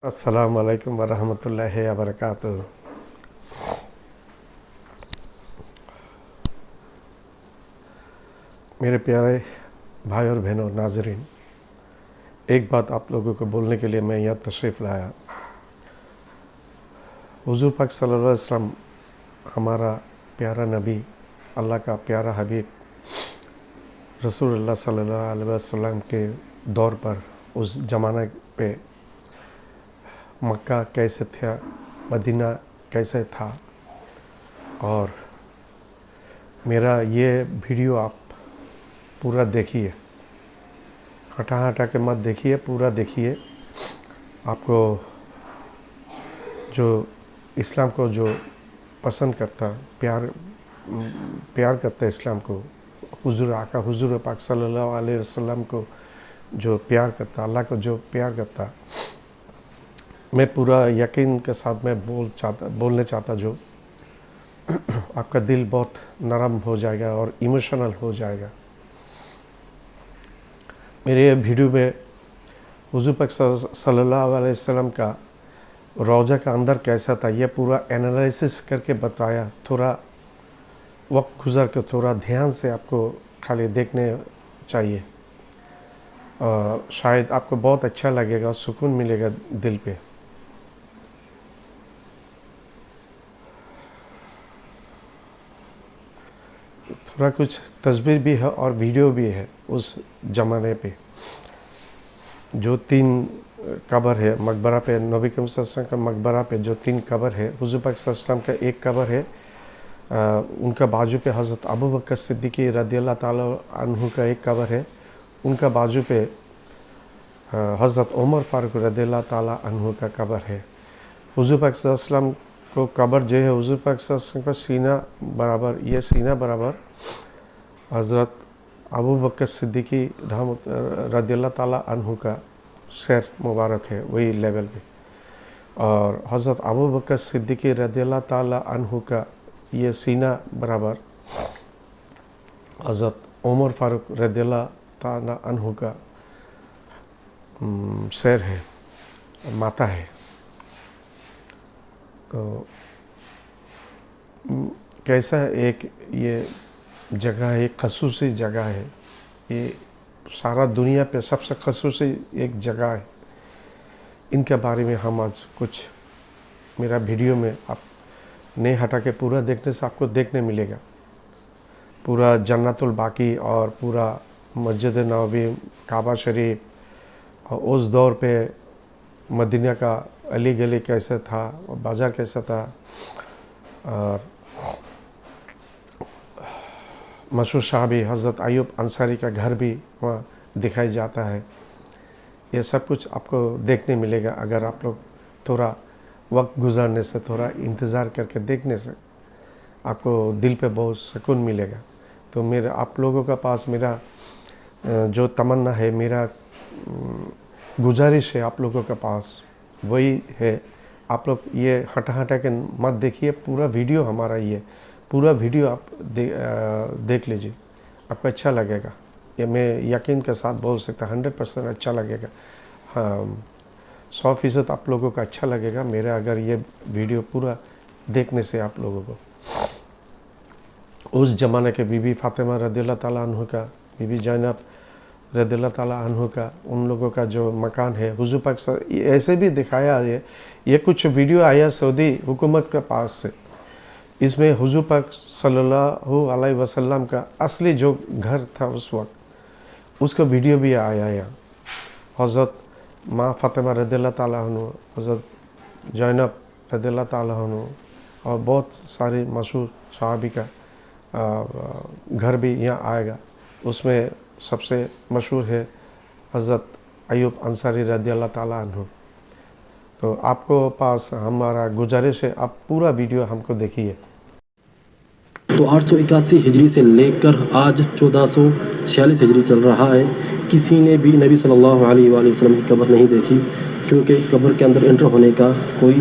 السلام علیکم ورحمۃ اللہ وبرکاتہ۔ میرے پیارے بھائی اور بہنوں ناظرین، ایک بات آپ لوگوں کو بولنے کے لیے میں یہاں تشریف لایا۔ حضور پاک صلی اللہ علیہ وسلم ہمارا پیارا نبی، اللہ کا پیارا حبیب رسول اللہ صلی اللہ علیہ وسلم کے دور پر، اس زمانے پہ مکہ کیسے تھا، مدینہ کیسے تھا، اور میرا یہ ویڈیو آپ پورا دیکھیے، ہٹا کے مت دیکھیے، پورا دیکھیے۔ آپ کو جو اسلام کو جو پسند کرتا، پیار کرتا ہے اسلام کو، حضور پاک صلی اللہ علیہ وسلم کو جو پیار کرتا، اللہ کو جو پیار کرتا، میں پورا یقین کے ساتھ میں بولنے چاہتا جو آپ کا دل بہت نرم ہو جائے گا اور ایموشنل ہو جائے گا۔ میرے یہ ویڈیو میں حضور پاک صلی اللہ علیہ وسلم کا روضہ کا اندر کیسا تھا، یہ پورا انالائسس کر کے بتایا۔ تھوڑا وقت گزر کے تھوڑا دھیان سے آپ کو خالی دیکھنے چاہیے، شاید آپ کو بہت اچھا لگے گا، سکون ملے گا دل پہ۔ تھوڑا کچھ تصویر بھی ہے اور ویڈیو بھی ہے اس زمانے پہ۔ جو 3 قبر ہے مقبرہ پہ، نبی کریم صلی اللہ علیہ وسلم کا مقبرہ پہ جو 3 قبر ہے، حضور پاک صلی اللہ علیہ وسلم کا ایک قبر ہے، ان کا بازو پہ حضرت ابوبکر صدیقی رضی اللہ تعالیٰ عنہ کا ایک قبر ہے، ان کا بازو پہ حضرت عمر فاروق رضی اللہ تعالیٰ عنہ کا قبر ہے۔ حضور پاک صلی اللہ علیہ وسلم کو قبر جو ہے، حضور پاک صلی اللہ علیہ وسلم کا سینہ برابر، یہ سینہ برابر حضرت ابوبکر صدیقی رضی اللہ تعالیٰ عنہ کا سر مبارک ہے، وہی لیول پہ، اور حضرت ابوبکر صدیقی رضی اللہ تعالیٰ عنہ کا یہ سینہ برابر حضرت عمر فاروق رضی اللہ تعالیٰ عنہ کا سر ہے، ماتھا ہے۔ تو کیسا ایک یہ جگہ ہے، ایک خصوصی جگہ ہے، یہ سارا دنیا پہ سب سے خصوصی ایک جگہ ہے۔ ان کے بارے میں ہم آج کچھ میرا ویڈیو میں آپ نہیں ہٹا کے پورا دیکھنے سے آپ کو دیکھنے ملے گا۔ پورا جنت الباقی اور پورا مسجد نبوی، کعبہ شریف، اور اس دور پہ مدینہ کا علی گلی کیسے تھا، بازار کیسا تھا، اور مشہور صحابی حضرت ایوب انصاری کا گھر بھی وہاں دکھائی جاتا ہے۔ یہ سب کچھ آپ کو دیکھنے ملے گا اگر آپ لوگ تھوڑا وقت گزارنے سے، تھوڑا انتظار کر کے دیکھنے سے، آپ کو دل پہ بہت سکون ملے گا۔ تو آپ لوگوں کا پاس میرا جو تمنا ہے، میرا گزارش ہے آپ لوگوں کے پاس، وہی ہے، آپ لوگ یہ ہٹا کے مت دیکھیے، پورا ویڈیو ہمارا یہ پورا ویڈیو آپ دیکھ لیجیے، آپ کو اچھا لگے گا۔ یہ میں یقین کے ساتھ بول سکتا 100% اچھا لگے گا، 100% آپ لوگوں کا اچھا لگے گا میرا اگر یہ ویڈیو پورا دیکھنے سے آپ لوگوں کو۔ اس زمانے کے بی بی فاطمہ رضی اللہ تعالیٰ عنہ کا، بی بی زینب رضی اللہ تعالیٰ عنہ کا، ان لوگوں کا جو مکان ہے، حضور پاک ایسے بھی دکھایا ہے۔ یہ کچھ ویڈیو آیا سعودی حکومت کے پاس سے، اس میں حضور پاک صلی اللہ علیہ وسلم کا اصلی جو گھر تھا اس وقت، اس کا ویڈیو بھی آیا ہے۔ حضرت ماں فاطمہ رضی اللہ تعالیٰ عنہ، حضرت زینب رضی اللہ تعالیٰ عنہ، اور بہت سارے مشہور صحابی کا گھر بھی یہاں آئے گا۔ اس میں سب سے مشہور ہے حضرت ایوب انصاری رضی اللہ تعالیٰ عنہ۔ تو آپ کو پاس ہمارا گزارش ہے، آپ پورا ویڈیو ہم کو دیکھیے۔ تو 881 ہجری سے لے کر آج 1446 ہجری چل رہا ہے، کسی نے بھی نبی صلی اللہ علیہ وآلہ وسلم کی قبر نہیں دیکھی، کیونکہ قبر کے اندر انٹر ہونے کا کوئی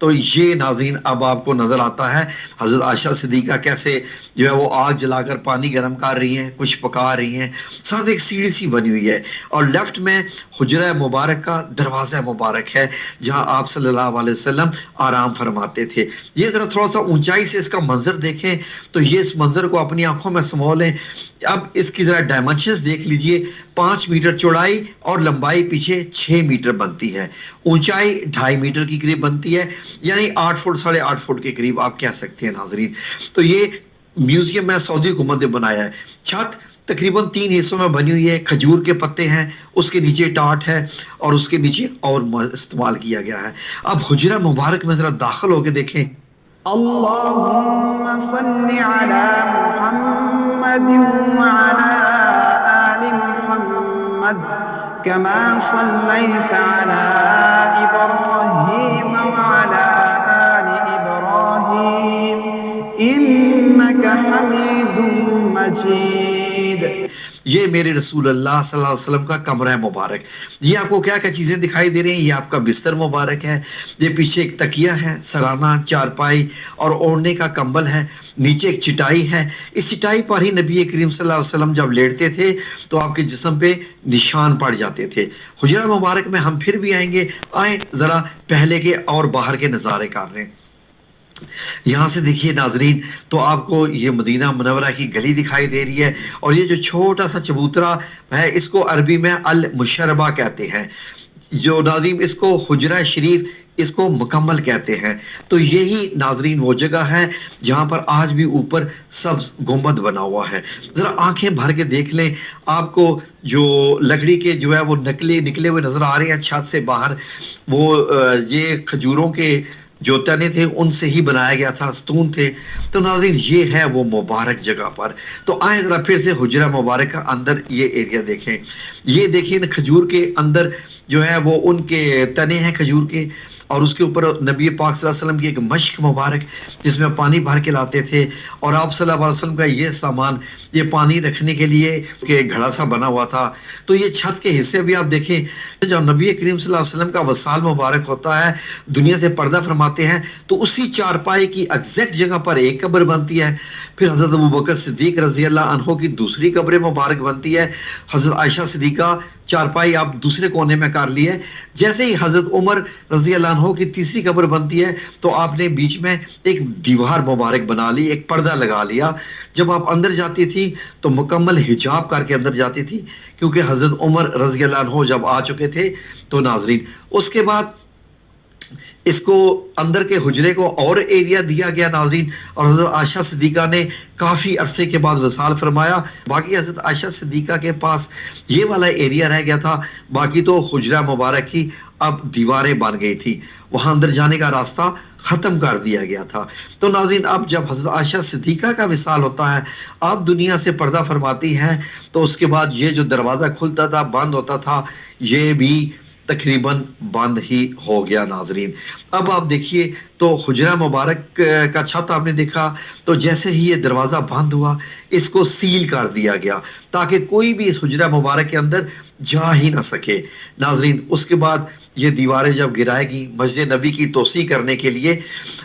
تو یہ ناظرین اب آپ کو نظر آتا ہے حضرت عائشہ صدیقہ کیسے جو ہے وہ آگ جلا کر پانی گرم کر رہی ہیں، کچھ پکا رہی ہیں، ساتھ ایک سیڑھی سی بنی ہوئی ہے، اور لیفٹ میں حجرہ مبارک کا دروازہ مبارک ہے جہاں آپ صلی اللہ علیہ وسلم آرام فرماتے تھے۔ یہ ذرا تھوڑا سا اونچائی سے اس کا منظر دیکھیں تو یہ اس منظر کو اپنی آنکھوں میں سمو لیں۔ اب اس کی ذرا ڈائمنشنز دیکھ لیجئے، 5 میٹر چوڑائی اور لمبائی پیچھے 6 میٹر بنتی ہے، اونچائی 2.5 میٹر کی قریب بنتی ہے، یعنی 8 فٹ 8.5 فٹ کے قریب آپ کہہ سکتے ہیں ناظرین۔ تو یہ میوزیم میں سعودی حکومت نے بنایا ہے۔ چھت تقریباً 3 حصوں میں بنی ہوئی ہے، کھجور کے پتے ہیں، اس کے نیچے ٹاٹ ہے اور اس کے نیچے اور استعمال کیا گیا ہے۔ اب حجرہ مبارک میں ذرا داخل ہو کے دیکھیں۔ اللهم صل على محمد وعلى آل محمد كما صليت على إبراهيم وعلى آل إبراهيم إنك حميد مجيد۔ یہ میرے رسول اللہ صلی اللہ علیہ وسلم کا کمرہ مبارک، یہ آپ کو کیا کیا چیزیں دکھائی دے رہی ہیں؟ یہ آپ کا بستر مبارک ہے، یہ پیچھے ایک تکیہ ہے، سرانہ چارپائی اور اوڑھنے کا کمبل ہے، نیچے ایک چٹائی ہے۔ اس چٹائی پر ہی نبی کریم صلی اللہ علیہ وسلم جب لیٹتے تھے تو آپ کے جسم پہ نشان پڑ جاتے تھے۔ حجرہ مبارک میں ہم پھر بھی آئیں گے، آئیں ذرا پہلے کے اور باہر کے نظارے کر لیں۔ یہاں سے دیکھیے ناظرین تو آپ کو یہ مدینہ منورہ کی گلی دکھائی دے رہی ہے، اور یہ جو چھوٹا سا چبوترا ہے اس کو عربی میں المشربہ کہتے ہیں، جو ناظرین اس کو حجرہ شریف اس کو مکمل کہتے ہیں۔ تو یہی ناظرین وہ جگہ ہے جہاں پر آج بھی اوپر سبز گنبد بنا ہوا ہے۔ ذرا آنکھیں بھر کے دیکھ لیں، آپ کو جو لکڑی کے جو ہے وہ نکلے ہوئے نظر آ رہے ہیں چھت سے باہر، وہ یہ کھجوروں کے جو تنے تھے ان سے ہی بنایا گیا تھا، ستون تھے۔ تو ناظرین یہ ہے وہ مبارک جگہ پر۔ تو آئیں ذرا پھر سے حجرہ مبارک کا اندر یہ ایریا دیکھیں، یہ دیکھیں کھجور کے اندر جو ہے وہ ان کے تنے ہیں کھجور کے، اور اس کے اوپر نبی پاک صلی اللہ علیہ وسلم کی ایک مشک مبارک جس میں پانی بھر کے لاتے تھے، اور آپ صلی اللہ علیہ وسلم کا یہ سامان یہ پانی رکھنے کے لیے کہ گھڑا سا بنا ہوا تھا۔ تو یہ چھت کے حصے بھی آپ دیکھیں، جب نبی کریم صلی اللہ علیہ وسلم کا وصال مبارک ہوتا ہے، دنیا سے پردہ فرماتے ہیں، تو اسی چارپائی کی ایگزیکٹ جگہ پر ایک قبر بنتی ہے، پھر حضرت ابوبکر صدیق رضی اللہ عنہ کی دوسری قبر مبارک بنتی ہے، حضرت عائشہ صدیقہ چارپائی آپ دوسرے کونے میں کر لی ہے، جیسے ہی حضرت عمر رضی اللہ عنہ کی تیسری قبر بنتی ہے تو آپ نے بیچ میں ایک دیوار مبارک بنا لی، ایک پردہ لگا لیا۔ جب آپ اندر جاتی تھی تو مکمل حجاب کر کے اندر جاتی تھی، کیونکہ حضرت عمر رضی اللہ عنہ جب آ چکے تھے۔ تو ناظرین اس کے بعد اس کو اندر کے حجرے کو اور ایریا دیا گیا ناظرین، اور حضرت عائشہ صدیقہ نے کافی عرصے کے بعد وصال فرمایا۔ باقی حضرت عائشہ صدیقہ کے پاس یہ والا ایریا رہ گیا تھا، باقی تو حجرہ مبارک کی اب دیواریں بن گئی تھی، وہاں اندر جانے کا راستہ ختم کر دیا گیا تھا۔ تو ناظرین اب جب حضرت عائشہ صدیقہ کا وصال ہوتا ہے، آپ دنیا سے پردہ فرماتی ہیں، تو اس کے بعد یہ جو دروازہ کھلتا تھا بند ہوتا تھا یہ بھی تقریباً بند ہی ہو گیا ناظرین۔ اب آپ دیکھیے تو حجرہ مبارک کا چھت آپ نے دیکھا، تو جیسے ہی یہ دروازہ بند ہوا اس کو سیل کر دیا گیا تاکہ کوئی بھی اس حجرہ مبارک کے اندر جا ہی نہ سکے ناظرین۔ اس کے بعد یہ دیواریں جب گرائے گی مسجد نبی کی توسیع کرنے کے لیے،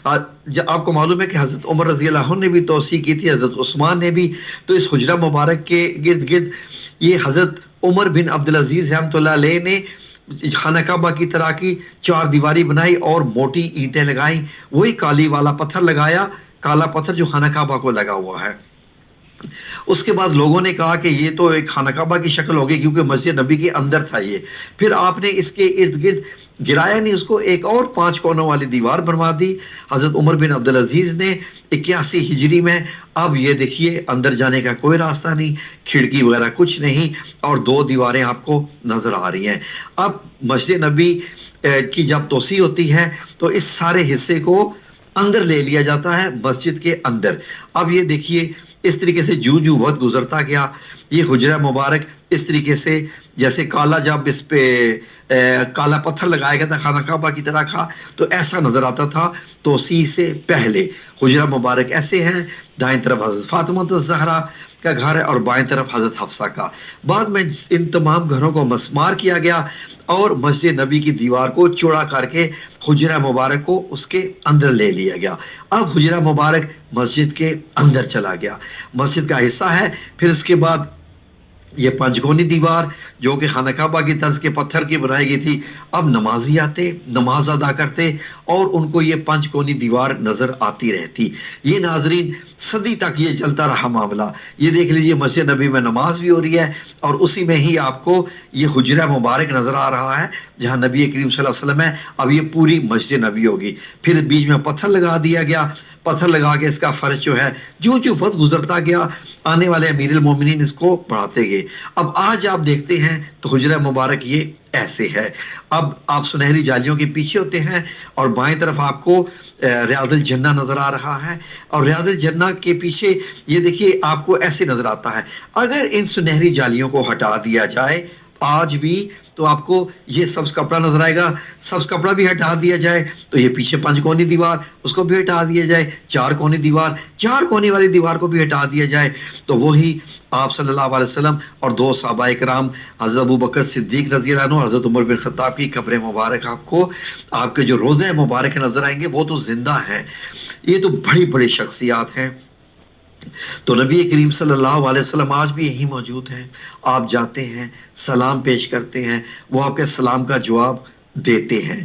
آپ کو معلوم ہے کہ حضرت عمر رضی اللہ عنہ نے بھی توسیع کی تھی، حضرت عثمان نے بھی، تو اس حجرہ مبارک کے گرد گرد یہ حضرت عمر بن عبدالعزیز رحمۃ اللہ علیہ نے خانہ کعبہ کی طرح کی 4 دیواری بنائی اور موٹی اینٹیں لگائیں، وہی کالی والا پتھر لگایا، کالا پتھر جو خانہ کعبہ کو لگا ہوا ہے۔ اس کے بعد لوگوں نے کہا کہ یہ تو ایک خانہ کعبہ کی شکل ہوگی کیونکہ مسجد نبی کے اندر تھا یہ، پھر آپ نے اس کے ارد گرد گرایا نہیں، اس کو ایک اور 5 کونوں والی دیوار بنوا دی حضرت عمر بن عبدالعزیز نے 81 ہجری میں۔ اب یہ دیکھیے اندر جانے کا کوئی راستہ نہیں، کھڑکی وغیرہ کچھ نہیں، اور 2 دیواریں آپ کو نظر آ رہی ہیں۔ اب مسجد نبی کی جب توسیع ہوتی ہے تو اس سارے حصے کو اندر لے لیا جاتا ہے مسجد کے اندر۔ اب یہ دیکھیے اس طریقے سے جو وقت گزرتا گیا یہ حجرہ مبارک اس طریقے سے جیسے کالا جب اس پہ کالا پتھر لگایا گیا تھا خانہ کعبہ کی طرح کا تو ایسا نظر آتا تھا توسیع سے پہلے۔ حجرہ مبارک ایسے ہیں، دائیں طرف حضرت فاطمہ الزہرا کا گھر ہے اور بائیں طرف حضرت حفصہ کا۔ بعد میں ان تمام گھروں کو مسمار کیا گیا اور مسجد نبی کی دیوار کو چوڑا کر کے حجرہ مبارک کو اس کے اندر لے لیا گیا۔ اب حجرہ مبارک مسجد کے اندر چلا گیا، مسجد کا حصہ ہے۔ پھر اس کے بعد یہ پنجگونی دیوار جو کہ خانہ کعبہ کی طرز کے پتھر کی بنائی گئی تھی، اب نمازی آتے، نماز ادا کرتے اور ان کو یہ پنجگونی دیوار نظر آتی رہتی۔ یہ ناظرین صدی تک یہ چلتا رہا معاملہ۔ یہ دیکھ لیجئے مسجد نبی میں نماز بھی ہو رہی ہے اور اسی میں ہی آپ کو یہ حجرہ مبارک نظر آ رہا ہے جہاں نبی کریم صلی اللہ علیہ وسلم ہے۔ اب یہ پوری مسجد نبی ہوگی۔ پھر بیچ میں پتھر لگا دیا گیا، پتھر لگا کے اس کا فرش جو ہے جو وقت گزرتا گیا آنے والے امیر المومنین اس کو بڑھاتے گئے۔ اب آج آپ دیکھتے ہیں تو حجرہ مبارک یہ ایسے ہے۔ اب آپ سنہری جالیوں کے پیچھے ہوتے ہیں اور بائیں طرف آپ کو ریاض الجنہ نظر آ رہا ہے اور ریاض الجنہ کے پیچھے یہ دیکھیے آپ کو ایسے نظر آتا ہے۔ اگر ان سنہری جالیوں کو ہٹا دیا جائے آج بھی تو آپ کو یہ سبز کپڑا نظر آئے گا۔ سبز کپڑا بھی ہٹا دیا جائے تو یہ پیچھے پنج کونی دیوار اس کو بھی ہٹا دیا جائے، چار کونی دیوار، چار کونی والی دیوار کو بھی ہٹا دیا جائے تو وہی آپ صلی اللہ علیہ وسلم اور دو صحابہ کرام حضرت ابوبکر صدیق رضی اللہ عنہ، حضرت عمر بن خطاب کی قبر مبارک آپ کو آپ کے جو روضے مبارک نظر آئیں گے وہ تو زندہ ہیں۔ یہ تو بڑی بڑی شخصیات ہیں۔ تو نبی کریم صلی اللہ علیہ وسلم آج بھی یہی موجود ہیں۔ آپ جاتے ہیں، سلام پیش کرتے ہیں، وہ آپ کے سلام کا جواب دیتے ہیں۔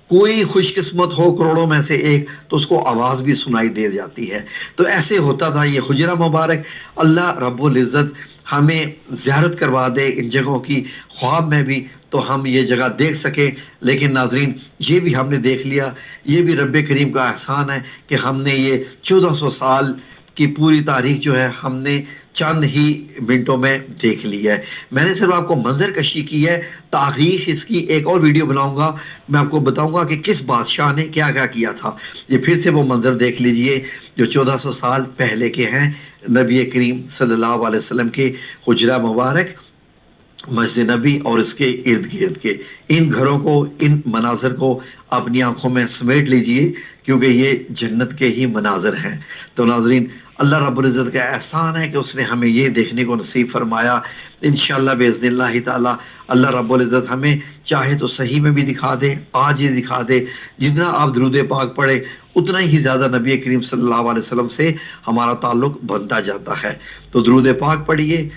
کوئی خوش قسمت ہو کروڑوں میں سے ایک تو اس کو آواز بھی سنائی دے جاتی ہے۔ تو ایسے ہوتا تھا یہ حجرہ مبارک۔ اللہ رب العزت ہمیں زیارت کروا دے ان جگہوں کی، خواب میں بھی تو ہم یہ جگہ دیکھ سکیں۔ لیکن ناظرین یہ بھی ہم نے دیکھ لیا، یہ بھی رب کریم کا احسان ہے کہ ہم نے یہ 1400 سال کی پوری تاریخ جو ہے ہم نے چند ہی منٹوں میں دیکھ لی ہے۔ میں نے صرف آپ کو منظر کشی کی ہے، تاریخ اس کی ایک اور ویڈیو بناؤں گا، میں آپ کو بتاؤں گا کہ کس بادشاہ نے کیا کیا کیا تھا۔ یہ پھر سے وہ منظر دیکھ لیجئے جو 1400 سال پہلے کے ہیں، نبی کریم صلی اللہ علیہ وسلم کے حجرہ مبارک، مسجد نبی اور اس کے ارد گرد کے ان گھروں کو، ان مناظر کو اپنی آنکھوں میں سمیٹ لیجئے کیونکہ یہ جنت کے ہی مناظر ہیں۔ تو ناظرین اللہ رب العزت کا احسان ہے کہ اس نے ہمیں یہ دیکھنے کو نصیب فرمایا۔ انشاءاللہ باذن اللہ تعالی اللہ رب العزت ہمیں چاہے تو صحیح میں بھی دکھا دے، آج ہی دکھا دے۔ جتنا آپ درود پاک پڑھے اتنا ہی زیادہ نبی کریم صلی اللہ علیہ وسلم سے ہمارا تعلق بنتا جاتا ہے۔ تو درود پاک پڑھیے۔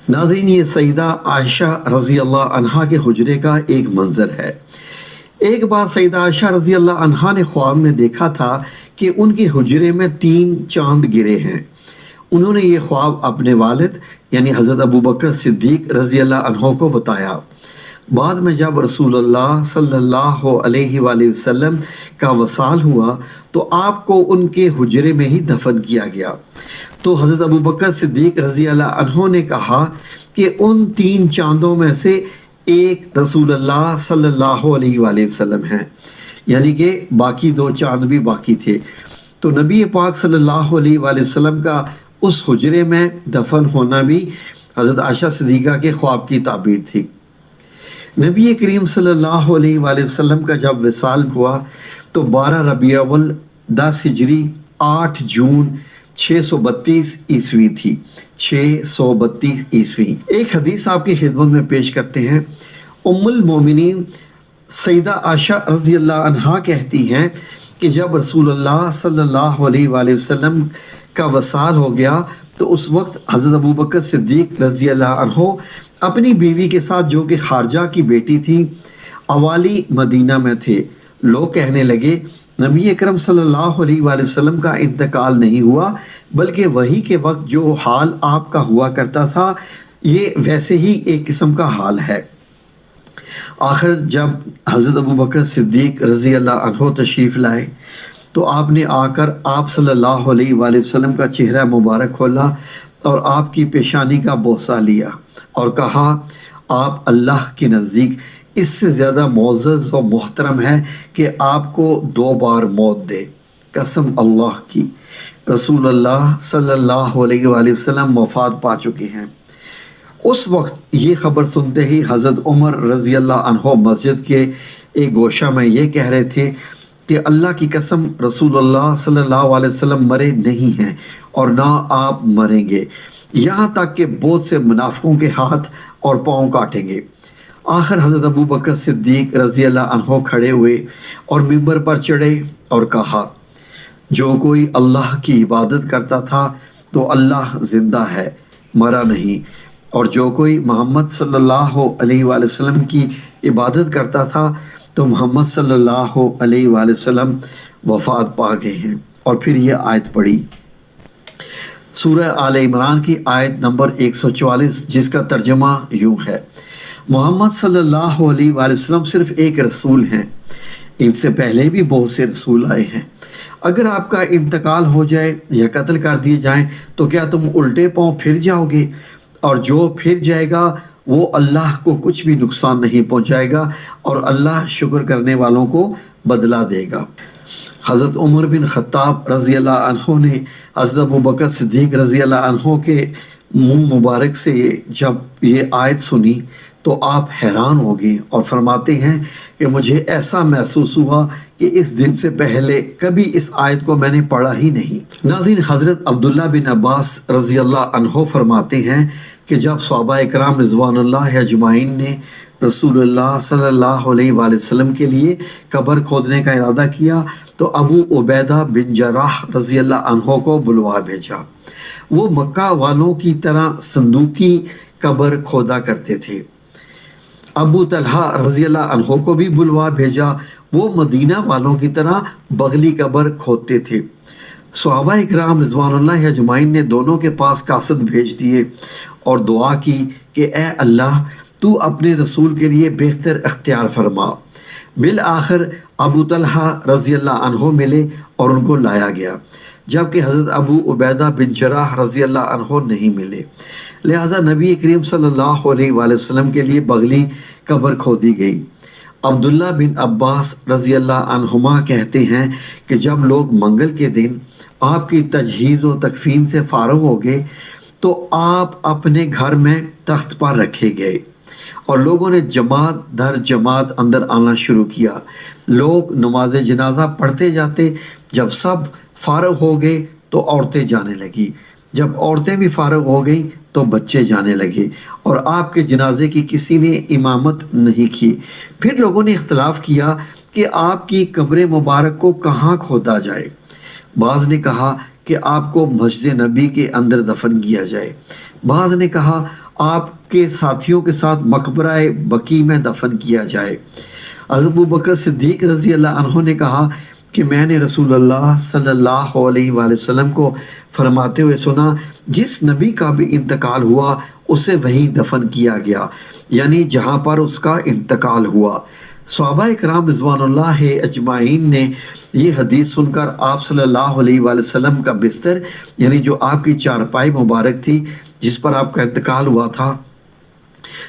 ناظرین یہ سیدہ عائشہ رضی اللہ عنہا کے حجرے کا ایک منظر ہے۔ ایک بار سیدہ عائشہ رضی اللہ عنہا نے خواب میں دیکھا تھا کہ ان کے حجرے میں 3 چاند گرے ہیں۔ انہوں نے یہ خواب اپنے والد یعنی حضرت ابوبکر صدیق رضی اللہ عنہ کو بتایا۔ بعد میں جب رسول اللہ صلی اللہ علیہ وآلہ وسلم کا وصال ہوا تو آپ کو ان کے حجرے میں ہی دفن کیا گیا۔ تو حضرت ابوبکر صدیق رضی اللہ عنہ نے کہا کہ ان 3 چاندوں میں سے ایک رسول اللہ صلی اللہ علیہ وآلہ وسلم ہیں، یعنی کہ باقی 2 چاند بھی باقی تھے۔ تو نبی پاک صلی اللہ علیہ وآلہ وسلم کا اس حجرے میں دفن ہونا بھی حضرت عائشہ صدیقہ کے خواب کی تعبیر تھی۔ نبی کریم صلی اللہ علیہ وآلہ وسلم کا جب وصال ہوا تو 12 ربیع الاول 10 ہجری 8 جون 632 عیسوی تھی، 632 عیسوی۔ ایک حدیث آپ کی خدمت میں پیش کرتے ہیں۔ ام المومنین سیدہ عائشہ رضی اللہ عنہا کہتی ہیں کہ جب رسول اللہ صلی اللہ علیہ وآلہ وسلم کا وصال ہو گیا تو اس وقت حضرت ابوبکر صدیق رضی اللہ عنہ اپنی بیوی کے ساتھ جو کہ خارجہ کی بیٹی تھی اوالی مدینہ میں تھے۔ لوگ کہنے لگے نبی اکرم صلی اللہ علیہ وآلہ وسلم کا انتقال نہیں ہوا بلکہ وہی کے وقت جو حال آپ کا ہوا کرتا تھا یہ ویسے ہی ایک قسم کا حال ہے۔ آخر جب حضرت ابوبکر صدیق رضی اللہ عنہ تشریف لائے تو آپ نے آ کر آپ صلی اللہ علیہ وآلہ وسلم کا چہرہ مبارک کھولا اور آپ کی پیشانی کا بوسہ لیا اور کہا آپ اللہ کے نزدیک اس سے زیادہ معزز و محترم ہے کہ آپ کو 2 بار موت دے۔ قسم اللہ کی رسول اللہ صلی اللہ علیہ وآلہ وسلم وفات پا چکے ہیں۔ اس وقت یہ خبر سنتے ہی حضرت عمر رضی اللہ عنہ مسجد کے ایک گوشہ میں یہ کہہ رہے تھے کہ اللہ کی قسم رسول اللہ صلی اللہ علیہ وسلم مرے نہیں ہیں اور نہ آپ مریں گے، یہاں تک کہ بہت سے منافقوں کے ہاتھ اور پاؤں کاٹیں گے۔ آخر حضرت ابو بکر صدیق رضی اللہ عنہ کھڑے ہوئے اور ممبر پر چڑھے اور کہا، جو کوئی اللہ کی عبادت کرتا تھا تو اللہ زندہ ہے، مرا نہیں، اور جو کوئی محمد صلی اللہ علیہ وآلہ وسلم کی عبادت کرتا تھا تو محمد صلی اللہ علیہ وآلہ وسلم وفات پا گئے ہیں۔ اور پھر یہ آیت پڑھی، سورہ آل عمران کی آیت نمبر 144، جس کا ترجمہ یوں ہے، محمد صلی اللہ علیہ وآلہ وسلم صرف ایک رسول ہیں، ان سے پہلے بھی بہت سے رسول آئے ہیں۔ اگر آپ کا انتقال ہو جائے یا قتل کر دیے جائیں تو کیا تم الٹے پاؤں پھر جاؤ گے؟ اور جو پھر جائے گا وہ اللہ کو کچھ بھی نقصان نہیں پہنچائے گا، اور اللہ شکر کرنے والوں کو بدلہ دے گا۔ حضرت عمر بن خطاب رضی اللہ عنہ نے حضرت ابو بکر صدیق رضی اللہ عنہ کے منہ مبارک سے جب یہ آیت سنی تو آپ حیران ہو گئے اور فرماتے ہیں کہ مجھے ایسا محسوس ہوا کہ اس دن سے پہلے کبھی اس آیت کو میں نے پڑھا ہی نہیں۔ ناظرین، حضرت عبداللہ بن عباس رضی اللہ عنہ فرماتے ہیں کہ جب صحابہ اکرام رضوان اللہ اجمعین نے رسول اللہ صلی اللہ علیہ وآلہ وسلم کے لیے قبر کھودنے کا ارادہ کیا تو ابو عبیدہ بن جراح رضی اللہ عنہ کو بلوا بھیجا۔ وہ مکہ والوں کی طرح صندوقی قبر کھودا کرتے تھے۔ ابو طلحہ رضی اللہ عنہ کو بھی بلوا بھیجا، وہ مدینہ والوں کی طرح بغلی قبر کھودتے تھے۔ صحابہ اکرام رضوان اللہ اجمعین نے دونوں کے پاس قاصد بھیج دیے اور دعا کی کہ اے اللہ تو اپنے رسول کے لیے بہتر اختیار فرما۔ بالآخر ابو طلحہ رضی اللہ عنہ ملے اور ان کو لایا گیا، جبکہ حضرت ابو عبیدہ بن جراح رضی اللہ عنہ نہیں ملے، لہٰذا نبی کریم صلی اللہ علیہ وآلہ وسلم کے لیے بغلی قبر کھودی گئی۔ عبداللہ بن عباس رضی اللہ عنہما کہتے ہیں کہ جب لوگ منگل کے دن آپ کی تجہیز و تکفین سے فارغ ہو گئے تو آپ اپنے گھر میں تخت پر رکھے گئے اور لوگوں نے جماعت در جماعت اندر آنا شروع کیا۔ لوگ نماز جنازہ پڑھتے جاتے، جب سب فارغ ہو گئے تو عورتیں جانے لگیں، جب عورتیں بھی فارغ ہو گئیں تو بچے جانے لگے، اور آپ کے جنازے کی کسی نے امامت نہیں کی۔ پھر لوگوں نے اختلاف کیا کہ آپ کی قبر مبارک کو کہاں کھودا جائے۔ بعض نے کہا کہ آپ کو مسجد نبی کے اندر دفن کیا جائے، بعض نے کہا آپ کے ساتھیوں کے ساتھ مقبرہ بقیع میں دفن کیا جائے۔ حضرت ابو بکر صدیق رضی اللہ عنہ نے کہا کہ میں نے رسول اللہ صلی اللہ علیہ وآلہ وسلم کو فرماتے ہوئے سنا، جس نبی کا بھی انتقال ہوا اسے وہیں دفن کیا گیا، یعنی جہاں پر اس کا انتقال ہوا۔ صحابہ اکرام رضوان اللہ اجمعین نے یہ حدیث سن کر آپ صلی اللہ علیہ وآلہ وسلم کا بستر، یعنی جو آپ کی چارپائی مبارک تھی جس پر آپ کا انتقال ہوا تھا،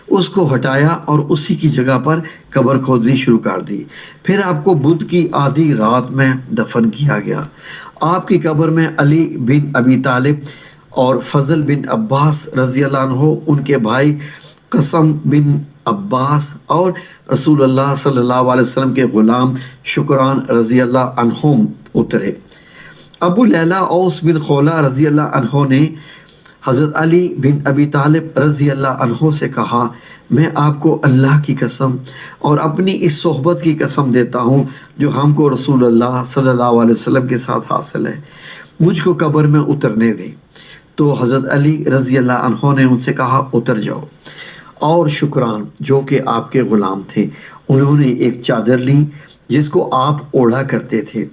اس کو ہٹایا اور اسی کی جگہ پر قبر کھودنی شروع کر دی۔ پھر آپ کو بدھ کی آدھی رات میں دفن کیا گیا۔ آپ کی قبر میں علی بن ابی طالب اور فضل بن عباس رضی اللہ عنہ، ان کے بھائی قسم بن عباس اور رسول اللہ صلی اللہ علیہ وسلم کے غلام شکران رضی اللہ عنہم اترے۔ ابو لیلہ اوس بن خولہ رضی اللہ عنہ نے حضرت علی بن ابی طالب رضی اللہ عنہ سے کہا، میں آپ کو اللہ کی قسم اور اپنی اس صحبت کی قسم دیتا ہوں جو ہم کو رسول اللہ صلی اللہ علیہ وسلم کے ساتھ حاصل ہے، مجھ کو قبر میں اترنے دیں۔ تو حضرت علی رضی اللہ عنہ نے ان سے کہا، اتر جاؤ۔ اور شکران جو کہ آپ کے غلام تھے، انہوں نے ایک چادر لی جس کو آپ اوڑھا کرتے تھے،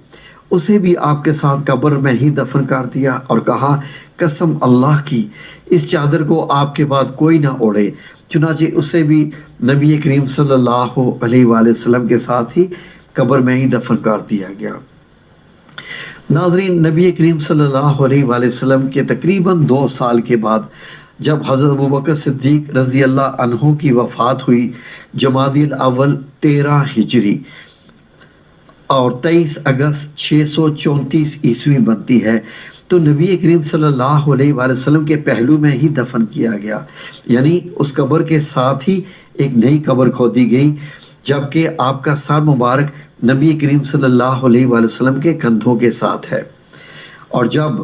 اسے بھی آپ کے ساتھ قبر میں ہی دفن کر دیا اور کہا، قسم اللہ کی اس چادر کو آپ کے بعد کوئی نہ اوڑھے۔ چنانچہ اسے بھی نبی کریم صلی اللہ علیہ وآلہ وسلم کے ساتھ ہی قبر میں ہی دفن کر دیا گیا۔ ناظرین، نبی کریم صلی اللہ علیہ وآلہ وسلم کے تقریباً 2 سال کے بعد جب حضرت ابو بکر صدیق رضی اللہ عنہ کی وفات ہوئی، جمادی الاول 13 ہجری اور 23 اگست 634 عیسوی بنتی ہے، تو نبی کریم صلی اللہ علیہ وآلہ وسلم کے پہلو میں ہی دفن کیا گیا، یعنی اس قبر کے ساتھ ہی ایک نئی قبر کھودی گئی، جبکہ آپ کا سر مبارک نبی کریم صلی اللہ علیہ وآلہ وسلم کے کندھوں کے ساتھ ہے۔ اور جب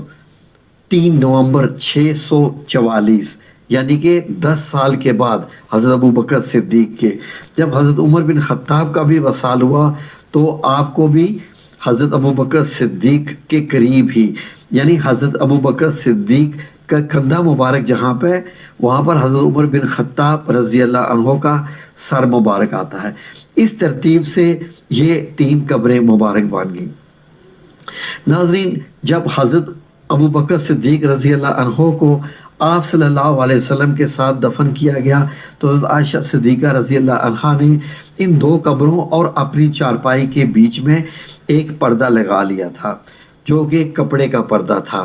3 نومبر 644 یعنی کہ 10 سال کے بعد حضرت ابو بکر صدیق کے جب حضرت عمر بن خطاب کا بھی وصال ہوا تو آپ کو بھی حضرت ابو بکر صدیق کے قریب ہی یعنی حضرت ابو بکر صدیق کا کندھا مبارک جہاں پہ وہاں پر حضرت عمر بن خطاب رضی اللہ عنہ کا سر مبارک آتا ہے۔ اس ترتیب سے یہ 3 قبریں مبارک بن گئیں۔ ناظرین، جب حضرت ابو بکر صدیق رضی اللہ عنہ کو آپ صلی اللہ علیہ وسلم کے ساتھ دفن کیا گیا تو حضرت عائشہ صدیقہ رضی اللہ عنہا نے ان 2 قبروں اور اپنی چارپائی کے بیچ میں ایک پردہ لگا لیا تھا جو کہ کپڑے کا پردہ تھا۔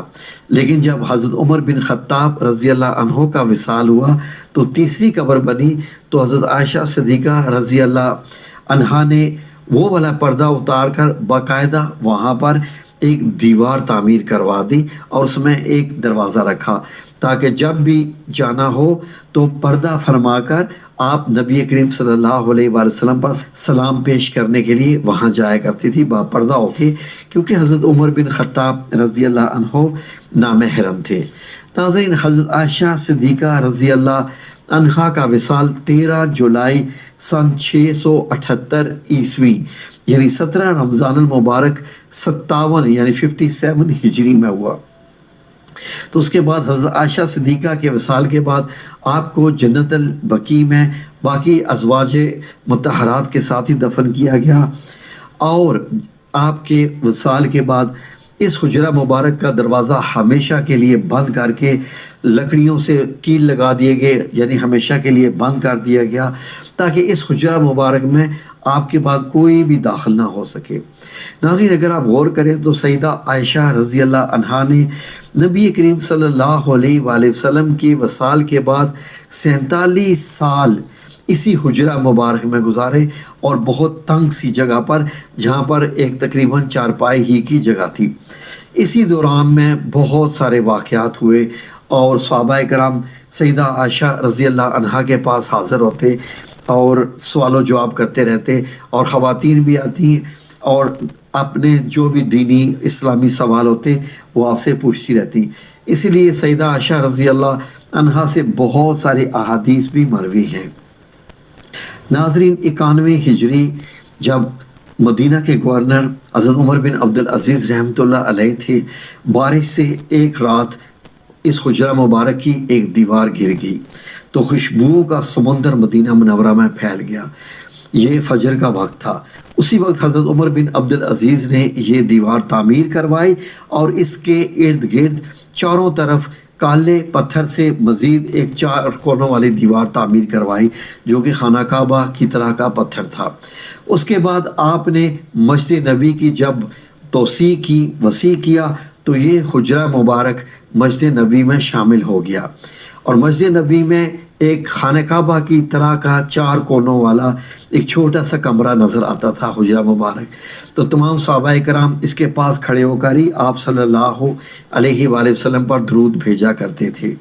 لیکن جب حضرت عمر بن خطاب رضی اللہ عنہ کا وصال ہوا تو تیسری قبر بنی تو حضرت عائشہ صدیقہ رضی اللہ عنہا نے وہ والا پردہ اتار کر باقاعدہ وہاں پر ایک دیوار تعمیر کروا دی اور اس میں ایک دروازہ رکھا تاکہ جب بھی جانا ہو تو پردہ فرما کر آپ نبی کریم صلی اللہ علیہ وآلہ وسلم پر سلام پیش کرنے کے لیے وہاں جایا کرتی تھی با پردہ ہو کے، کیونکہ حضرت عمر بن خطاب رضی اللہ عنہ نامحرم تھے۔ ناظرین، حضرت عائشہ صدیقہ رضی اللہ عنہا کا وصال 13 جولائی سن 678 عیسوی یعنی 17 رمضان المبارک 57 یعنی 57 ہجری میں ہوا۔ تو اس کے بعد حضرت عائشہ صدیقہ کے وصال کے بعد آپ کو جنت البقیع میں باقی ازواج مطہرات کے ساتھ ہی دفن کیا گیا، اور آپ کے وصال کے بعد اس حجرہ مبارک کا دروازہ ہمیشہ کے لیے بند کر کے لکڑیوں سے کیل لگا دیے گئے، یعنی ہمیشہ کے لیے بند کر دیا گیا تاکہ اس حجرہ مبارک میں آپ کے بعد کوئی بھی داخل نہ ہو سکے۔ ناظرین، اگر آپ غور کریں تو سیدہ عائشہ رضی اللہ عنہا نے نبی کریم صلی اللہ علیہ وآلہ وسلم کی وصال کے بعد 47 سال اسی حجرہ مبارک میں گزارے، اور بہت تنگ سی جگہ پر جہاں پر ایک تقریباً چارپائی ہی کی جگہ تھی۔ اسی دوران میں بہت سارے واقعات ہوئے اور صحابہ کرام سیدہ عائشہ رضی اللہ عنہا کے پاس حاضر ہوتے اور سوال و جواب کرتے رہتے، اور خواتین بھی آتی اور اپنے جو بھی دینی اسلامی سوال ہوتے وہ آپ سے پوچھتی رہتی۔ اسی لیے سیدہ عائشہ رضی اللہ عنہا سے بہت ساری احادیث بھی مروی ہیں۔ ناظرین، 91 ہجری جب مدینہ کے گورنر حضرت عمر بن عبدالعزیز رحمۃ اللہ علیہ تھے، بارش سے ایک رات اس حجرہ مبارک کی ایک دیوار گر گئی تو خوشبوؤں کا سمندر مدینہ منورہ میں پھیل گیا۔ یہ فجر کا وقت تھا۔ اسی وقت حضرت عمر بن عبدالعزیز نے یہ دیوار تعمیر کروائی اور اس کے ارد گرد چاروں طرف کالے پتھر سے مزید ایک 4 کونوں والی دیوار تعمیر کروائی جو کہ خانہ کعبہ کی طرح کا پتھر تھا۔ اس کے بعد آپ نے مسجد نبی کی جب توسیع کی، وسیع کیا، تو یہ حجرہ مبارک مسجد نبی میں شامل ہو گیا، اور مسجد نبی میں ایک خانہ کعبہ کی طرح کا 4 کونوں والا ایک چھوٹا سا کمرہ نظر آتا تھا حجرہ مبارک۔ تو تمام صحابہ کرام اس کے پاس کھڑے ہو کر ہی آپ صلی اللہ علیہ وآلہ وسلم پر درود بھیجا کرتے تھے۔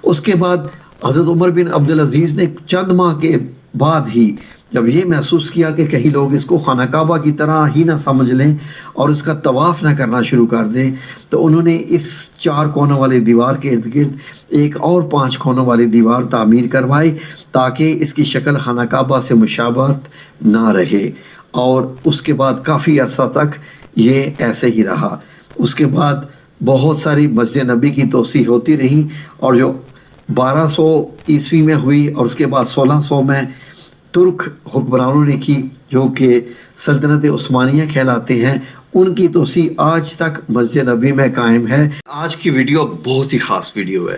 اس کے بعد حضرت عمر بن عبدالعزیز نے چند ماہ کے بعد ہی جب یہ محسوس کیا کہ کہیں لوگ اس کو خانہ کعبہ کی طرح ہی نہ سمجھ لیں اور اس کا طواف نہ کرنا شروع کر دیں، تو انہوں نے اس 4 کونوں والی دیوار کے ارد گرد ایک اور 5 کونوں والی دیوار تعمیر کروائی تاکہ اس کی شکل خانہ کعبہ سے مشابہت نہ رہے، اور اس کے بعد کافی عرصہ تک یہ ایسے ہی رہا۔ اس کے بعد بہت ساری مسجد نبی کی توسیع ہوتی رہی، اور جو 1200 عیسوی میں ہوئی اور اس کے بعد 1600 میں ترک حکمرانوں نے کی جو کہ سلطنت عثمانیہ کہلاتے ہیں، ان کی توسیع آج تک مسجد نبی میں قائم ہے۔ آج کی ویڈیو بہت ہی خاص ویڈیو ہے،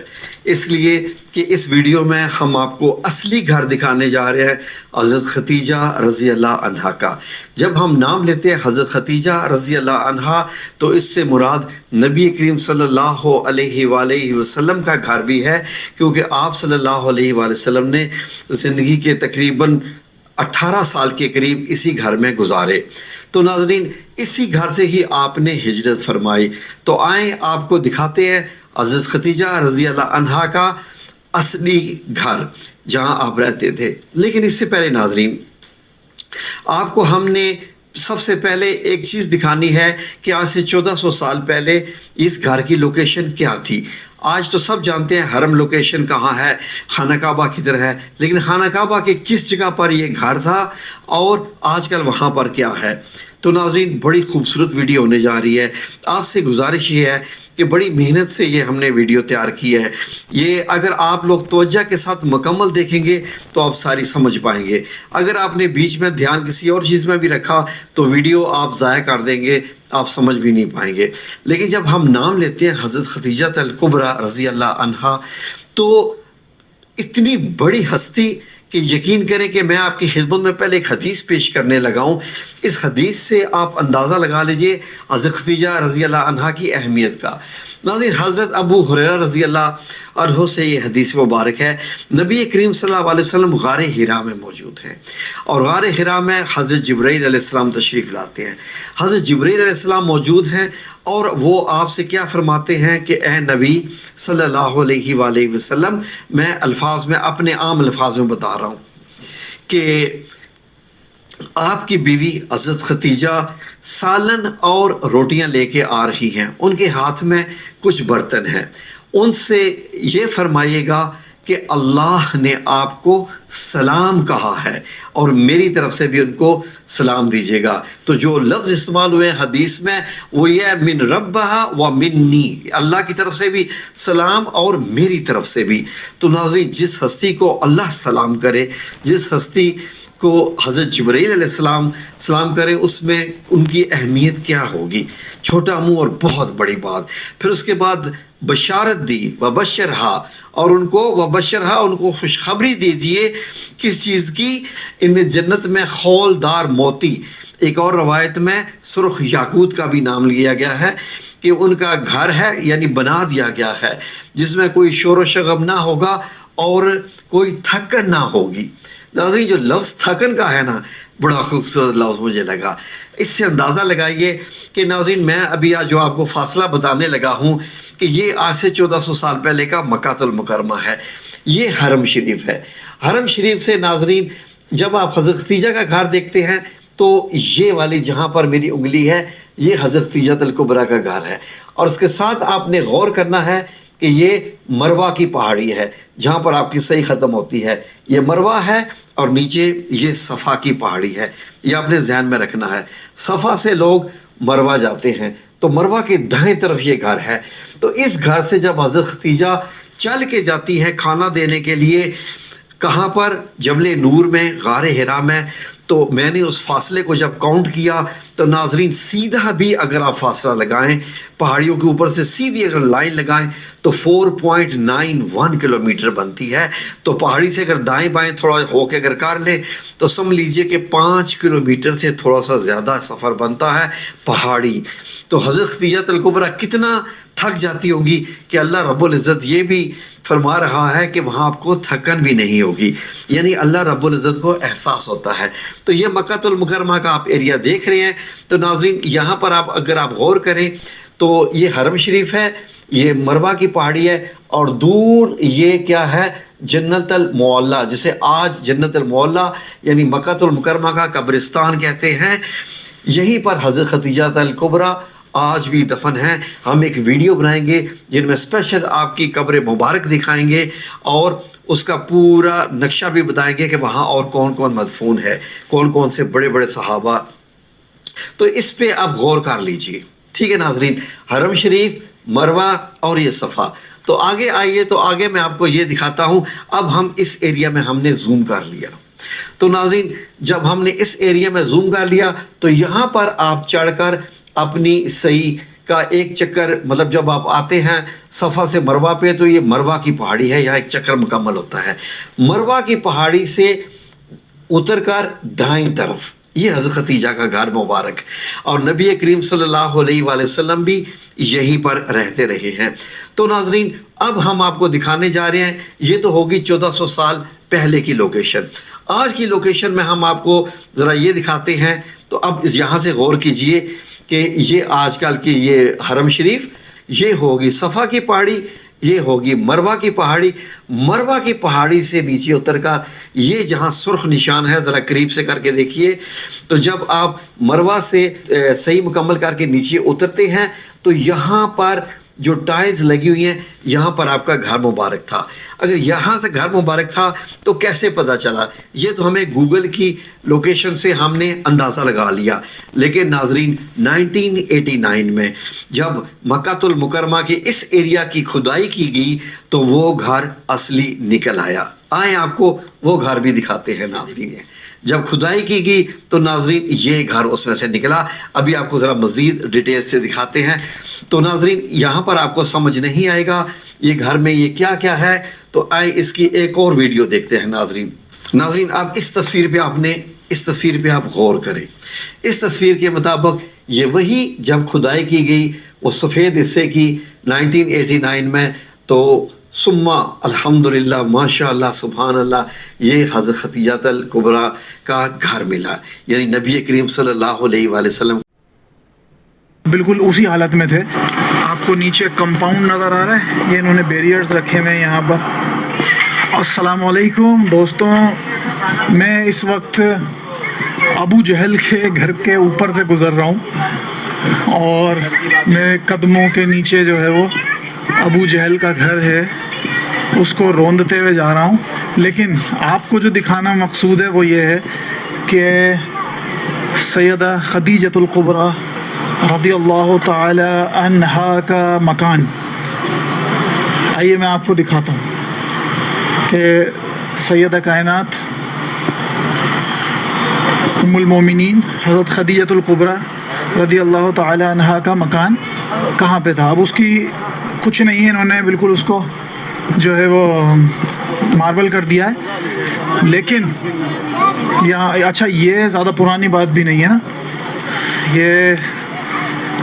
اس لیے کہ اس ویڈیو میں ہم آپ کو اصلی گھر دکھانے جا رہے ہیں حضرت ختیجہ رضی اللہ عنہا کا۔ جب ہم نام لیتے ہیں حضرت ختیجہ رضی اللہ عنہا تو اس سے مراد نبی کریم صلی اللہ علیہ وآلہ وسلم کا گھر بھی ہے، کیونکہ آپ صلی اللہ علیہ وآلہ وسلم نے زندگی کے تقریباً 18 سال کے قریب اسی گھر میں گزارے۔ تو ناظرین، اسی گھر سے ہی آپ نے ہجرت فرمائی۔ تو آئیں آپ کو دکھاتے ہیں حضرت ختیجہ رضی اللہ عنہا کا اصلی گھر جہاں آپ رہتے تھے۔ لیکن اس سے پہلے ناظرین، آپ کو ہم نے سب سے پہلے ایک چیز دکھانی ہے کہ آج سے 1400 سال پہلے اس گھر کی لوکیشن کیا تھی۔ آج تو سب جانتے ہیں حرم لوکیشن کہاں ہے، خانہ کعبہ کدھر ہے، لیکن خانہ کعبہ کے کس جگہ پر یہ گھر تھا اور آج کل وہاں پر کیا ہے۔ تو ناظرین بڑی خوبصورت ویڈیو ہونے جا رہی ہے۔ آپ سے گزارش یہ ہے کہ بڑی محنت سے یہ ہم نے ویڈیو تیار کی ہے۔ یہ اگر آپ لوگ توجہ کے ساتھ مکمل دیکھیں گے تو آپ ساری سمجھ پائیں گے۔ اگر آپ نے بیچ میں دھیان کسی اور چیز میں بھی رکھا تو ویڈیو آپ ضائع کر دیں گے، آپ سمجھ بھی نہیں پائیں گے۔ لیکن جب ہم نام لیتے ہیں حضرت خدیجہ الکبریٰ رضی اللہ عنہا تو اتنی بڑی ہستی کہ یقین کریں کہ میں آپ کی خدمت میں پہلے ایک حدیث پیش کرنے لگا ہوں۔ اس حدیث سے آپ اندازہ لگا لیجئے حضرت خدیجہ رضی اللہ عنہا کی اہمیت کا۔ ناظرین حضرت ابو ہریرہ رضی اللہ عنہ سے یہ حدیث مبارک ہے، نبی کریم صلی اللہ علیہ وسلم غار حرا میں موجود ہیں اور غار حرا میں حضرت جبرائیل علیہ السلام تشریف لاتے ہیں۔ حضرت جبرائیل علیہ السلام موجود ہیں اور وہ آپ سے کیا فرماتے ہیں کہ اے نبی صلی اللہ علیہ وآلہ وسلم، میں اپنے عام الفاظ میں بتا رہا ہوں کہ آپ کی بیوی حضرت خدیجہ سالن اور روٹیاں لے کے آ رہی ہیں، ان کے ہاتھ میں کچھ برتن ہیں، ان سے یہ فرمائیے گا کہ اللہ نے آپ کو سلام کہا ہے اور میری طرف سے بھی ان کو سلام دیجیے گا۔ تو جو لفظ استعمال ہوئے حدیث میں وہ یہ ہے من ربہا و منی، اللہ کی طرف سے بھی سلام اور میری طرف سے بھی۔ تو ناظرین جس ہستی کو اللہ سلام کرے، جس ہستی کو حضرت جبرائیل علیہ السلام سلام کریں، اس میں ان کی اہمیت کیا ہوگی، چھوٹا منہ اور بہت بڑی بات۔ پھر اس کے بعد بشارت دی وبشرہا، اور ان کو وبشرہا ان کو خوشخبری دے دیے کس چیز کی، ان جنت میں خولدار موتی، ایک اور روایت میں سرخ یاقوت کا بھی نام لیا گیا ہے کہ ان کا گھر ہے، یعنی بنا دیا گیا ہے جس میں کوئی شور و شغب نہ ہوگا اور کوئی تھکن نہ ہوگی۔ ناظرین جو لفظ تھکن کا ہے نا، بڑا خوبصورت لفظ مجھے لگا۔ اس سے اندازہ لگائیے کہ ناظرین میں ابھی جو آپ کو فاصلہ بتانے لگا ہوں کہ یہ آج سے 1400 سال پہلے کا مکہ المکرمہ ہے، یہ حرم شریف ہے۔ حرم شریف سے ناظرین جب آپ حضرت خدیجہ کا گھر دیکھتے ہیں تو یہ والی جہاں پر میری انگلی ہے یہ حضرت خدیجہ الکبریٰ کا گھر ہے، اور اس کے ساتھ آپ نے غور کرنا ہے کہ یہ مروہ کی پہاڑی ہے جہاں پر آپ کی صحیح ختم ہوتی ہے، یہ مروہ ہے اور نیچے یہ صفا کی پہاڑی ہے، یہ آپ نے ذہن میں رکھنا ہے۔ صفا سے لوگ مروہ جاتے ہیں تو مروہ کے دائیں طرف یہ گھر ہے۔ تو اس گھر سے جب حضرت خدیجہ چل کے جاتی ہے کھانا دینے کے لیے، کہاں پر؟ جبل نور میں، غار حرا میں، تو میں نے اس فاصلے کو جب کاؤنٹ کیا تو ناظرین سیدھا بھی اگر آپ فاصلہ لگائیں، پہاڑیوں کے اوپر سے سیدھی اگر لائن لگائیں تو 4.91 کلومیٹر بنتی ہے۔ تو پہاڑی سے اگر دائیں بائیں تھوڑا ہو کے اگر کر لیں تو سمجھ لیجئے کہ 5 کلومیٹر سے تھوڑا سا زیادہ سفر بنتا ہے پہاڑی۔ تو حضرت خدیجہ الکبریٰ کتنا تھک جاتی ہوں گی کہ اللہ رب العزت یہ بھی فرما رہا ہے کہ وہاں آپ کو تھکن بھی نہیں ہوگی، یعنی اللہ رب العزت کو احساس ہوتا ہے۔ تو یہ مکہ المکرمہ کا آپ ایریا دیکھ رہے ہیں۔ تو ناظرین یہاں پر اگر آپ غور کریں تو یہ حرم شریف ہے، یہ مروہ کی پہاڑی ہے، اور دور یہ کیا ہے؟ جنت المعلیٰ، جسے آج جنت المعلیٰ یعنی مکہ المکرمہ کا قبرستان کہتے ہیں۔ یہیں پر حضرت خدیجہ الکبریٰ آج بھی دفن ہیں۔ ہم ایک ویڈیو بنائیں گے جن میں اسپیشل آپ کی قبر مبارک دکھائیں گے اور اس کا پورا نقشہ بھی بتائیں گے کہ وہاں اور کون کون مدفون ہے، کون کون سے بڑے بڑے صحابہ۔ تو اس پہ آپ غور کر لیجئے، ٹھیک ہے ناظرین؟ حرم شریف، مروہ اور یہ صفا۔ تو آگے آئیے، تو آگے میں آپ کو یہ دکھاتا ہوں۔ اب ہم اس ایریا میں ہم نے زوم کر لیا۔ تو ناظرین جب ہم نے اس ایریا میں زوم کر لیا تو یہاں پر آپ چڑھ کر اپنی صحیح کا ایک چکر، مطلب جب آپ آتے ہیں صفا سے مروہ پہ تو یہ مروہ کی پہاڑی ہے، یہاں ایک چکر مکمل ہوتا ہے۔ مروہ کی پہاڑی سے اتر کر دائیں طرف یہ حضرت خدیجہ کا گھر مبارک، اور نبی کریم صلی اللہ علیہ وآلہ وسلم بھی یہیں پر رہتے رہے ہیں۔ تو ناظرین اب ہم آپ کو دکھانے جا رہے ہیں، یہ تو ہوگی 1400 سال پہلے کی لوکیشن۔ آج کی لوکیشن میں ہم آپ کو ذرا یہ دکھاتے ہیں۔ تو اب یہاں سے غور کیجئے کہ یہ آج کل کی یہ حرم شریف، یہ ہوگی صفا کی پہاڑی، یہ ہوگی مروا کی پہاڑی. مروا کی پہاڑی سے نیچے اتر کر یہ جہاں سرخ نشان ہے ذرا قریب سے کر کے دیکھیے. تو جب آپ مروا سے صحیح مکمل کر کے نیچے اترتے ہیں تو یہاں پر جو ٹائلز لگی ہوئی ہیں یہاں پر آپ کا گھر مبارک تھا. اگر یہاں سے گھر مبارک تھا تو کیسے پتہ چلا؟ یہ تو ہمیں گوگل کی لوکیشن سے ہم نے اندازہ لگا لیا. لیکن ناظرین 1989 میں جب مکہ المکرمہ کے اس ایریا کی کھدائی کی گئی تو وہ گھر اصلی نکل آیا. آئیں آپ کو وہ گھر بھی دکھاتے ہیں ناظرین. جب کھدائی کی گئی تو ناظرین یہ گھر اس میں سے نکلا. ابھی آپ کو ذرا مزید ڈیٹیل سے دکھاتے ہیں. تو ناظرین یہاں پر آپ کو سمجھ نہیں آئے گا یہ گھر میں یہ کیا کیا ہے. تو آئیں اس کی ایک اور ویڈیو دیکھتے ہیں ناظرین آپ اس تصویر پہ آپ غور کریں. اس تصویر کے مطابق یہ وہی جب کھدائی کی گئی وہ سفید حصے کی 1989 میں تو سما الحمدللہ ماشاء اللہ سبحان اللہ یہ حضرت خدیجہ الکبریٰ کا گھر ملا. یعنی نبی کریم صلی اللہ علیہ وآلہ وسلم بالکل اسی حالت میں تھے. آپ کو نیچے کمپاؤنڈ نظر آ رہا ہے, یہ انہوں نے بیریئرز رکھے ہوئے ہیں یہاں پر. السلام علیکم دوستوں, میں اس وقت ابو جہل کے گھر کے اوپر سے گزر رہا ہوں اور میرے قدموں کے نیچے جو ہے وہ ابو جہل کا گھر ہے, اس کو روندتے ہوئے جا رہا ہوں. لیکن آپ کو جو دکھانا مقصود ہے وہ یہ ہے کہ سیدہ خدیجہ الکبریٰ رضی اللہ تعالی عنہا کا مکان. آئیے میں آپ کو دکھاتا ہوں کہ سیدہ کائنات ام المومنین حضرت خدیجہ الکبریٰ رضی اللہ تعالی عنہا کا مکان کہاں پہ تھا. اب اس کی کچھ نہیں ہے, انہوں نے بالکل اس کو جو ہے وہ ماربل کر دیا ہے. لیکن یہاں اچھا یہ زیادہ پرانی بات بھی نہیں ہے نا, یہ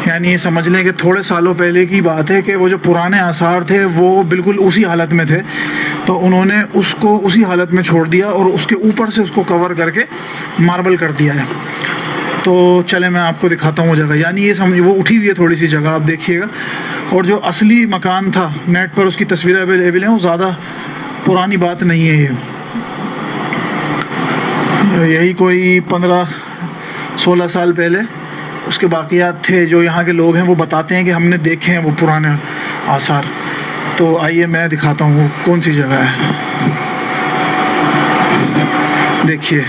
یعنی سمجھ لیں کہ تھوڑے سالوں پہلے کی بات ہے کہ وہ جو پرانے آثار تھے وہ بالکل اسی حالت میں تھے, تو انہوں نے اس کو اسی حالت میں چھوڑ دیا اور اس کے اوپر سے اس کو کور کر کے ماربل کر دیا ہے. تو چلے میں آپ کو دکھاتا ہوں وہ جگہ. یعنی یہ سمجھ وہ اٹھی ہوئی ہے تھوڑی سی جگہ, آپ دیکھیے گا. اور جو اصلی مکان تھا نیٹ پر اس کی تصویریں اویلیبل ہیں, وہ زیادہ پرانی بات نہیں ہے. یہی کوئی 15-16 سال پہلے اس کے باقیات تھے. جو یہاں کے لوگ ہیں وہ بتاتے ہیں کہ ہم نے دیکھے ہیں وہ پرانے آثار. تو آئیے میں دکھاتا ہوں وہ کون سی جگہ ہے. دیکھیے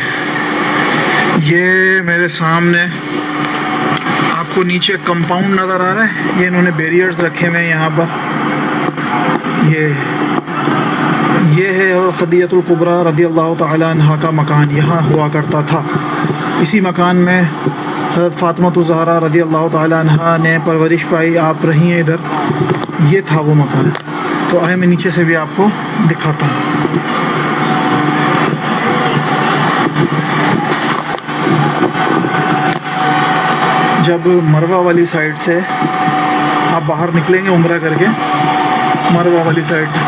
یہ میرے سامنے آپ کو نیچے کمپاؤنڈ نظر آ رہا ہے, یہ انہوں نے بیریئرز رکھے ہوئے ہیں یہاں پر. یہ ہے خدیجہ الکبریٰ رضی اللہ تعالی عنہا کا مکان. یہاں ہوا کرتا تھا. اسی مکان میں حضرت فاطمہ الزہرا رضی اللہ تعالی عنہا نے پرورش پائی, آپ رہی ہیں ادھر. یہ تھا وہ مکان. تو آئے میں نیچے سے بھی آپ کو دکھاتا ہوں. جب مروا والی سائڈ سے آپ باہر نکلیں گے عمرہ کر کے, مروا والی سائڈ سے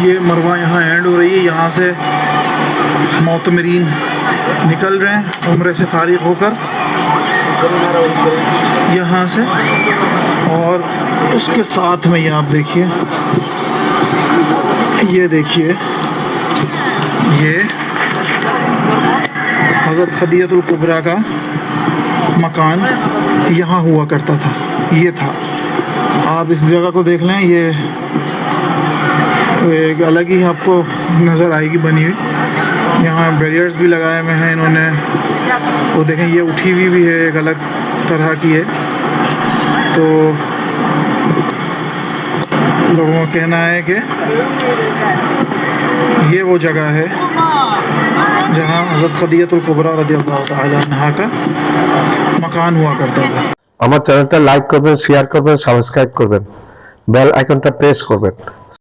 یہ مروا یہاں اینڈ ہو رہی ہے. یہاں سے معتمرین نکل رہے ہیں عمرے سے فارغ ہو کر یہاں سے. اور اس کے ساتھ میں یہ آپ دیکھیے, یہ دیکھیے یہ حضرت خدیجہ الکبریٰ کا مکان یہاں ہوا کرتا تھا. یہ تھا, آپ اس جگہ کو دیکھ لیں, یہ ایک الگ ہی آپ کو نظر آئے گی بنی ہوئی. یہاں بیریئرز بھی لگائے ہوئے ہیں انہوں نے. وہ دیکھیں یہ اٹھی ہوئی بھی ہے, ایک الگ طرح کی ہے. تو لوگوں کا کہنا ہے کہ یہ وہ جگہ ہے جہاں حضرت خدیجہ الکبریٰ رضی اللہ تعالی عنہا کا مکان ہوا کرتا تھا. আমার চ্যানেলটা লাইক করবেন, শেয়ার করবেন, সাবস্ক্রাইব করবেন, বেল আইকনটা প্রেস করবেন.